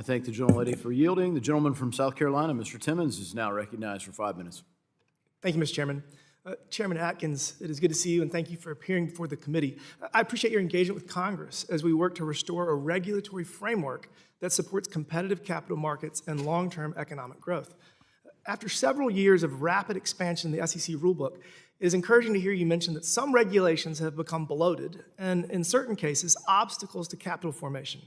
I thank the gentlelady for yielding. The gentleman from South Carolina, Mr. Timmons, is now recognized for 5 minutes. Thank you, Mr. Chairman. Chairman Atkins, it is good to see you, and thank you for appearing before the committee. I appreciate your engagement with Congress as we work to restore a regulatory framework that supports competitive capital markets and long-term economic growth. After several years of rapid expansion in the SEC rulebook, it is encouraging to hear you mention that some regulations have become bloated and, in certain cases, obstacles to capital formation.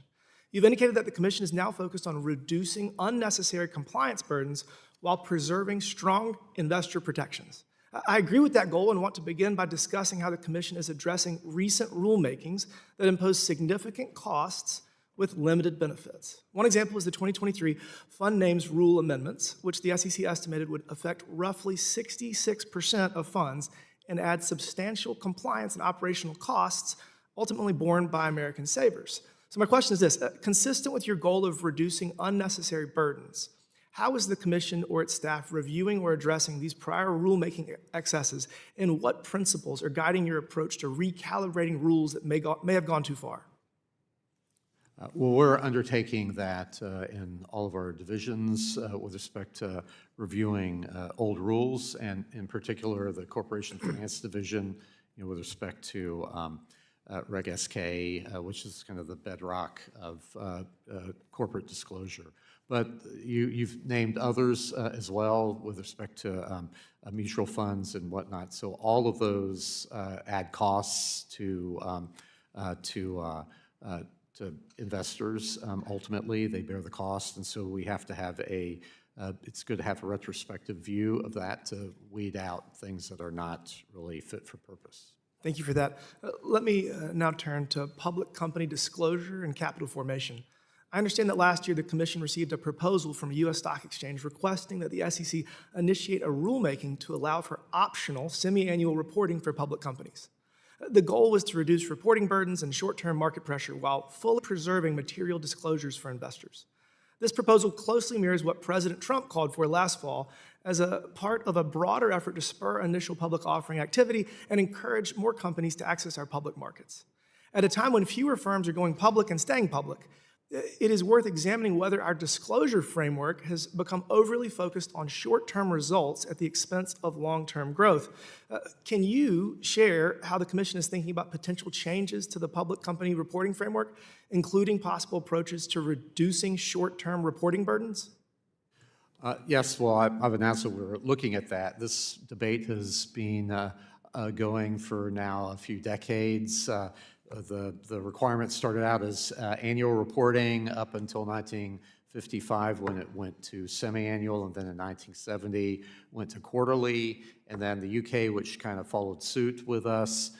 You've indicated that the Commission is now focused on reducing unnecessary compliance burdens while preserving strong investor protections. I agree with that goal and want to begin by discussing how the Commission is addressing recent rulemakings that impose significant costs with limited benefits. One example is the 2023 Fund Names Rule Amendments, which the SEC estimated would affect roughly 66% of funds and add substantial compliance and operational costs, ultimately borne by American savers. So my question is this: consistent with your goal of reducing unnecessary burdens, how is the Commission or its staff reviewing or addressing these prior rulemaking excesses, and what principles are guiding your approach to recalibrating rules that may have gone too far? Well, we're undertaking that in all of our divisions with respect to reviewing old rules, and in particular the Corporation Finance Division, with respect to Reg SK, which is kind of the bedrock of corporate disclosure. But you've named others as well with respect to mutual funds and whatnot. So all of those add costs to investors. Ultimately, they bear the cost, and so we have to have it's good to have a retrospective view of that to weed out things that are not really fit for purpose. Thank you for that. Let me now turn to public company disclosure and capital formation. I understand that last year the Commission received a proposal from a U.S. stock exchange requesting that the SEC initiate a rulemaking to allow for optional semi-annual reporting for public companies. The goal was to reduce reporting burdens and short-term market pressure while fully preserving material disclosures for investors. This proposal closely mirrors what President Trump called for last fall as a part of a broader effort to spur initial public offering activity and encourage more companies to access our public markets. At a time when fewer firms are going public and staying public, it is worth examining whether our disclosure framework has become overly focused on short-term results at the expense of long-term growth. Can you share how the Commission is thinking about potential changes to the public company reporting framework, including possible approaches to reducing short-term reporting burdens? Yes, well, I've announced that we're looking at that. This debate has been going for now a few decades. The requirement started out as annual reporting up until 1955 when it went to semi-annual, and then in 1970 went to quarterly, and then the UK, which kind of followed suit with us,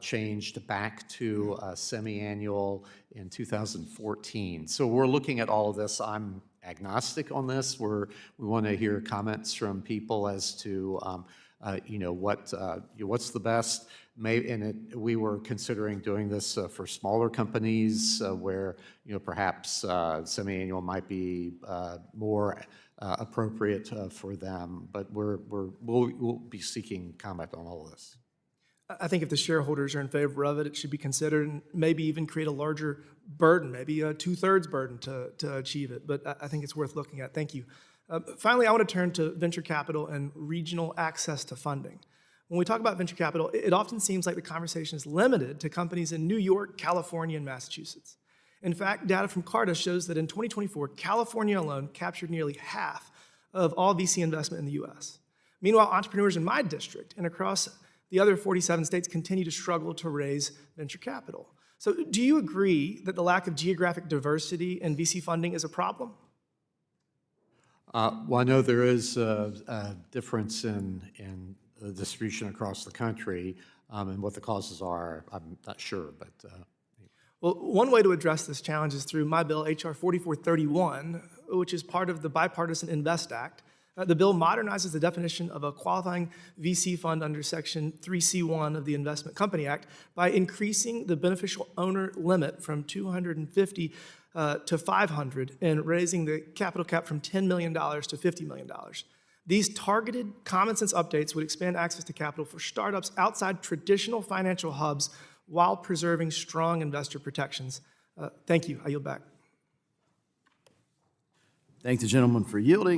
changed back to semi-annual in 2014. So we're looking at all of this. I'm agnostic on this. We want to hear comments from people as to what's the best. We were considering doing this for smaller companies where perhaps semi-annual might be more appropriate for them. But we'll be seeking comment on all of this. I think if the shareholders are in favor of it, it should be considered and maybe even create a larger burden, maybe a 2/3 burden to achieve it. But I think it's worth looking at. Thank you. Finally, I want to turn to venture capital and regional access to funding. When we talk about venture capital, it often seems like the conversation is limited to companies in New York, California, and Massachusetts. In fact, data from Carta shows that in 2024, California alone captured nearly half of all VC investment in the U.S. Meanwhile, entrepreneurs in my district and across the other 47 states continue to struggle to raise venture capital. So do you agree that the lack of geographic diversity in VC funding is a problem? Well, I know there is a difference in the distribution across the country, and what the causes are, I'm not sure, but... Well, one way to address this challenge is through my bill, H.R. 4431, which is part of the Bipartisan Invest Act. The bill modernizes the definition of a qualifying VC fund under Section 3C1 of the Investment Company Act by increasing the beneficial owner limit from 250 to 500 and raising the capital cap from $10 million to $50 million. These targeted common sense updates would expand access to capital for startups outside traditional financial hubs while preserving strong investor protections. Thank you. I yield back. Thank the gentleman for yielding.